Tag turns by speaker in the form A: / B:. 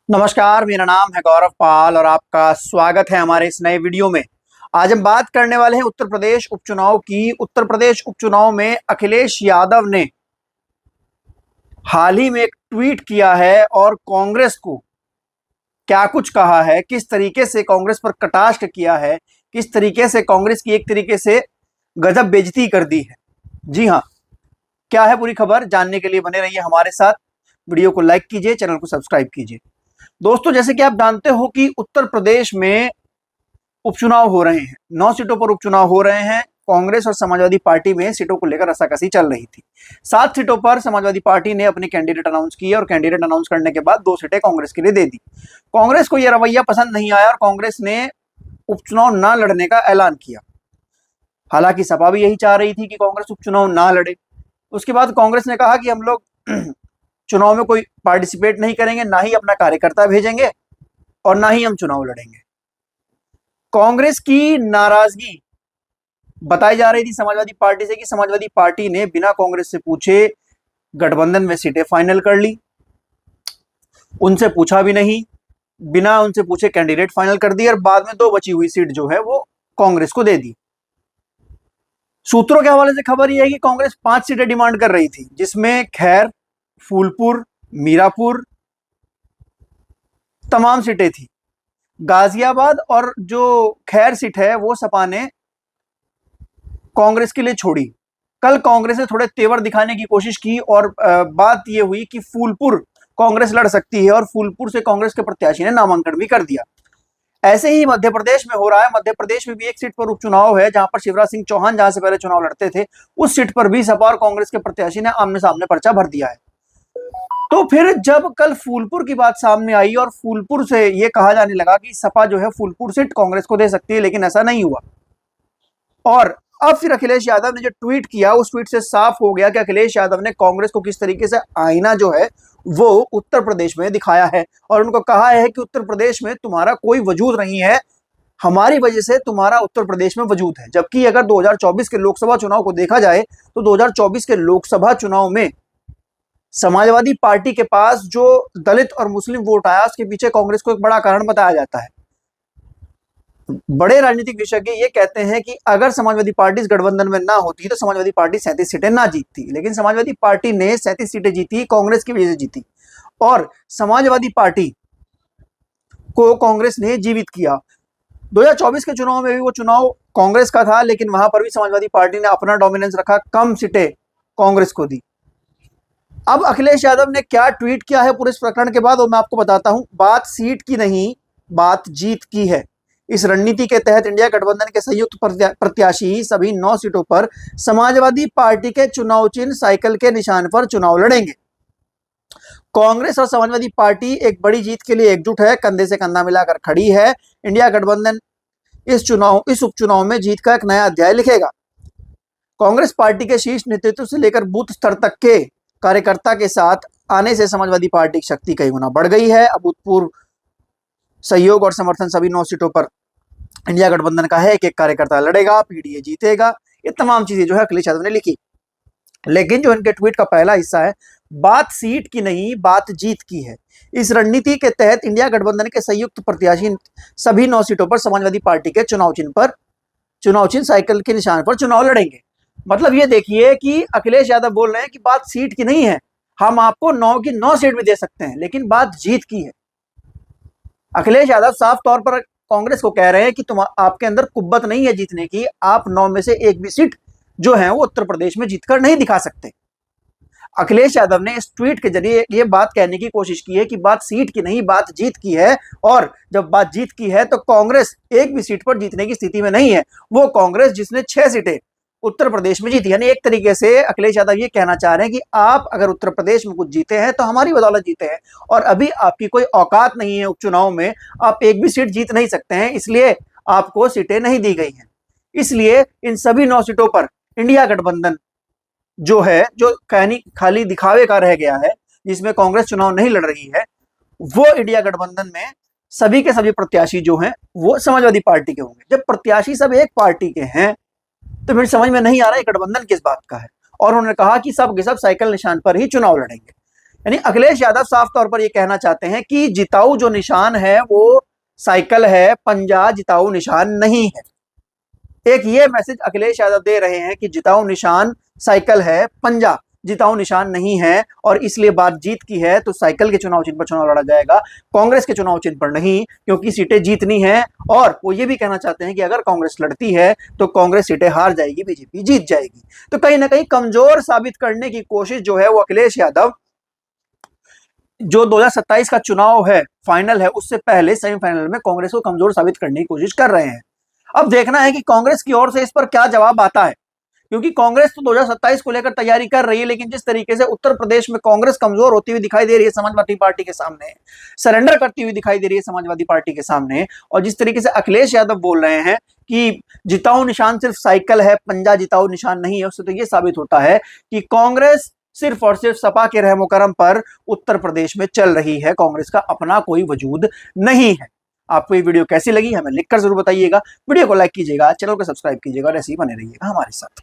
A: नमस्कार, मेरा नाम है गौरव पाल और आपका स्वागत है हमारे इस नए वीडियो में। आज हम बात करने वाले हैं उत्तर प्रदेश उपचुनाव की। उत्तर प्रदेश उपचुनाव में अखिलेश यादव ने हाल ही में एक ट्वीट किया है और कांग्रेस को क्या कुछ कहा है, किस तरीके से कांग्रेस पर कटाक्ष किया है, किस तरीके से कांग्रेस की एक तरीके से गजब बेइज्जती कर दी है। जी हाँ, क्या है पूरी खबर जानने के लिए बने रहिए हमारे साथ। वीडियो को लाइक कीजिए, चैनल को सब्सक्राइब कीजिए। दोस्तों, जैसे कि आप जानते हो कि उत्तर प्रदेश में उपचुनाव हो रहे हैं, 9 सीटों पर उपचुनाव हो रहे हैं। कांग्रेस और समाजवादी पार्टी में सीटों को लेकर रसाकसी चल रही थी। 7 सीटों पर समाजवादी पार्टी ने अपने कैंडिडेट अनाउंस किए और कैंडिडेट अनाउंस करने के बाद 2 सीटें कांग्रेस के लिए दे दी। कांग्रेस को यह रवैया पसंद नहीं आया और कांग्रेस ने उपचुनाव न लड़ने का ऐलान किया। हालांकि सपा भी यही चाह रही थी कि कांग्रेस उपचुनाव ना लड़े। उसके बाद कांग्रेस ने कहा कि हम लोग चुनाव में कोई पार्टिसिपेट नहीं करेंगे, ना ही अपना कार्यकर्ता भेजेंगे और ना ही हम चुनाव लड़ेंगे। कांग्रेस की नाराजगी बताई जा रही थी समाजवादी पार्टी से कि समाजवादी पार्टी ने बिना कांग्रेस से पूछे गठबंधन में सीटें फाइनल कर ली। उनसे पूछा भी नहीं, बिना उनसे पूछे कैंडिडेट फाइनल कर दी और बाद में 2 बची हुई सीट जो है वो कांग्रेस को दे दी। सूत्रों के हवाले से खबर यह है कि कांग्रेस 5 सीटें डिमांड कर रही थी, जिसमें खैर, फूलपुर, मीरापुर तमाम सीटें थी। गाजियाबाद और जो खैर सीट है वो सपा ने कांग्रेस के लिए छोड़ी। कल कांग्रेस ने थोड़े तेवर दिखाने की कोशिश की और बात यह हुई कि फूलपुर कांग्रेस लड़ सकती है और फूलपुर से कांग्रेस के प्रत्याशी ने नामांकन भी कर दिया। ऐसे ही मध्य प्रदेश में हो रहा है। मध्य प्रदेश में भी एक सीट पर उपचुनाव है, जहां पर शिवराज सिंह चौहान जहां से पहले चुनाव लड़ते थे, उस सीट पर भी सपा और कांग्रेस के प्रत्याशी ने आमने सामने पर्चा भर दिया है। तो फिर जब कल फूलपुर की बात सामने आई और फूलपुर से यह कहा जाने लगा कि सपा जो है फूलपुर सीट कांग्रेस को दे सकती है, लेकिन ऐसा नहीं हुआ। और अब फिर अखिलेश यादव ने जो ट्वीट किया, उस ट्वीट से साफ हो गया कि अखिलेश यादव ने कांग्रेस को किस तरीके से आईना जो है वो उत्तर प्रदेश में दिखाया है और उनको कहा है कि उत्तर प्रदेश में तुम्हारा कोई वजूद नहीं है, हमारी वजह से तुम्हारा उत्तर प्रदेश में वजूद है। जबकि अगर 2024 के लोकसभा चुनाव को देखा जाए तो 2024 के लोकसभा चुनाव में समाजवादी पार्टी के पास जो दलित और मुस्लिम वोट आया, उसके पीछे कांग्रेस को एक बड़ा कारण बताया जाता है। बड़े राजनीतिक विशेषज्ञ ये कहते हैं कि अगर समाजवादी पार्टी इस गठबंधन में ना होती तो समाजवादी पार्टी 37 सीटें ना जीतती, लेकिन समाजवादी पार्टी ने 37 सीटें जीती, कांग्रेस की वजह से जीती और समाजवादी पार्टी को कांग्रेस ने जीवित किया। 2024 के चुनाव में भी वो चुनाव कांग्रेस का था, लेकिन वहां पर भी समाजवादी पार्टी ने अपना डोमिनेंस रखा, कम सीटें कांग्रेस को दी। अब अखिलेश यादव ने क्या ट्वीट किया है पूरे इस प्रकरण के बाद, वो मैं आपको बताता हूं। बात सीट की नहीं, बात जीत की है। इस रणनीति के तहत इंडिया गठबंधन के संयुक्त प्रत्याशी सभी 9 सीटों पर समाजवादी पार्टी के चुनाव चिन्ह साइकिल के निशान पर चुनाव लड़ेंगे। कांग्रेस और समाजवादी पार्टी एक बड़ी जीत के लिए एकजुट है, कंधे से कंधा मिलाकर खड़ी है। इंडिया गठबंधन इस उपचुनाव में जीत का एक नया अध्याय लिखेगा। कांग्रेस पार्टी के शीर्ष नेतृत्व से लेकर बूथ स्तर तक के कार्यकर्ता के साथ आने से समाजवादी पार्टी की शक्ति कई गुना बढ़ गई है। अभूतपूर्व सहयोग और समर्थन सभी 9 सीटों पर इंडिया गठबंधन का है। एक कार्यकर्ता लड़ेगा, पीडीए जीतेगा, ये तमाम चीजें जो है अखिलेश यादव ने लिखी। लेकिन जो इनके ट्वीट का पहला हिस्सा है, बात सीट की नहीं, बात जीत की है। इस रणनीति के तहत इंडिया गठबंधन के संयुक्त प्रत्याशी सभी 9 सीटों पर समाजवादी पार्टी के चुनाव चिन्ह साइकिल के निशान पर चुनाव लड़ेंगे। मतलब ये देखिए कि अखिलेश यादव बोल रहे हैं कि बात सीट की नहीं है, हम आपको 9 की 9 सीट भी दे सकते हैं, लेकिन बात जीत की है। अखिलेश यादव साफ तौर पर कांग्रेस को कह रहे हैं कि आपके अंदर कुब्बत नहीं है जीतने की, आप 9 में से एक भी सीट जो है वो उत्तर प्रदेश में जीतकर नहीं दिखा सकते। अखिलेश यादव ने इस ट्वीट के जरिए ये बात कहने की कोशिश की है कि बात सीट की नहीं, बात जीत की है। और जब बात जीत की है तो कांग्रेस एक भी सीट पर जीतने की स्थिति में नहीं है। वो कांग्रेस जिसने 6 सीटें उत्तर प्रदेश में जीती, यानी एक तरीके से अखिलेश यादव ये कहना चाह रहे हैं कि आप अगर उत्तर प्रदेश में कुछ जीते हैं तो हमारी बदौलत जीते हैं, और अभी आपकी कोई औकात नहीं है उपचुनाव में, आप एक भी सीट जीत नहीं सकते हैं, इसलिए आपको सीटें नहीं दी गई हैं। इसलिए इन सभी 9 सीटों पर इंडिया गठबंधन जो है, जो खाली दिखावे का रह गया है, जिसमें कांग्रेस चुनाव नहीं लड़ रही है, वो इंडिया गठबंधन में सभी के सभी प्रत्याशी जो हैं वो समाजवादी पार्टी के होंगे। जब प्रत्याशी सब एक पार्टी के हैं तो फिर समझ में नहीं आ रहा है गठबंधन किस बात का है। और उन्होंने कहा कि सब के सब साइकिल निशान पर ही चुनाव लड़ेंगे। यानी अखिलेश यादव साफ तौर पर यह कहना चाहते हैं कि जिताऊ जो निशान है वो साइकिल है, पंजा जिताऊ निशान नहीं है। एक ये मैसेज अखिलेश यादव दे रहे हैं कि जिताऊ निशान साइकिल है, पंजा जिताऊ निशान नहीं है, और इसलिए बात जीत की है तो साइकिल के चुनाव चिन्ह पर चुनाव लड़ा जाएगा, कांग्रेस के चुनाव चिन्ह पर नहीं, क्योंकि सीटें जीतनी है। और वो ये भी कहना चाहते हैं कि अगर कांग्रेस लड़ती है तो कांग्रेस सीटें हार जाएगी, बीजेपी जीत जाएगी। तो कहीं ना कहीं कमजोर साबित करने की कोशिश जो है वो अखिलेश यादव जो 2027 का चुनाव है फाइनल है उससे पहले सेमीफाइनल में कांग्रेस को कमजोर साबित करने की कोशिश कर रहे हैं। अब देखना है कि कांग्रेस की ओर से इस पर क्या जवाब आता है, क्योंकि कांग्रेस तो 2027 को लेकर तैयारी कर रही है, लेकिन जिस तरीके से उत्तर प्रदेश में कांग्रेस कमजोर होती हुई दिखाई दे रही है समाजवादी पार्टी के सामने, सरेंडर करती हुई दिखाई दे रही है समाजवादी पार्टी के सामने, और जिस तरीके से अखिलेश यादव बोल रहे हैं कि जिताऊ निशान सिर्फ साइकिल है, पंजा जिताऊ निशान नहीं है, उससे तो यह साबित होता है कि कांग्रेस सिर्फ और सिर्फ सपा के रहमो करम पर उत्तर प्रदेश में चल रही है, कांग्रेस का अपना कोई वजूद नहीं है। आपको ये वीडियो कैसी लगी हमें लिखकर जरूर बताइएगा, वीडियो को लाइक कीजिएगा, चैनल को सब्सक्राइब कीजिएगा और ऐसे ही बने रहिएगा हमारे साथ।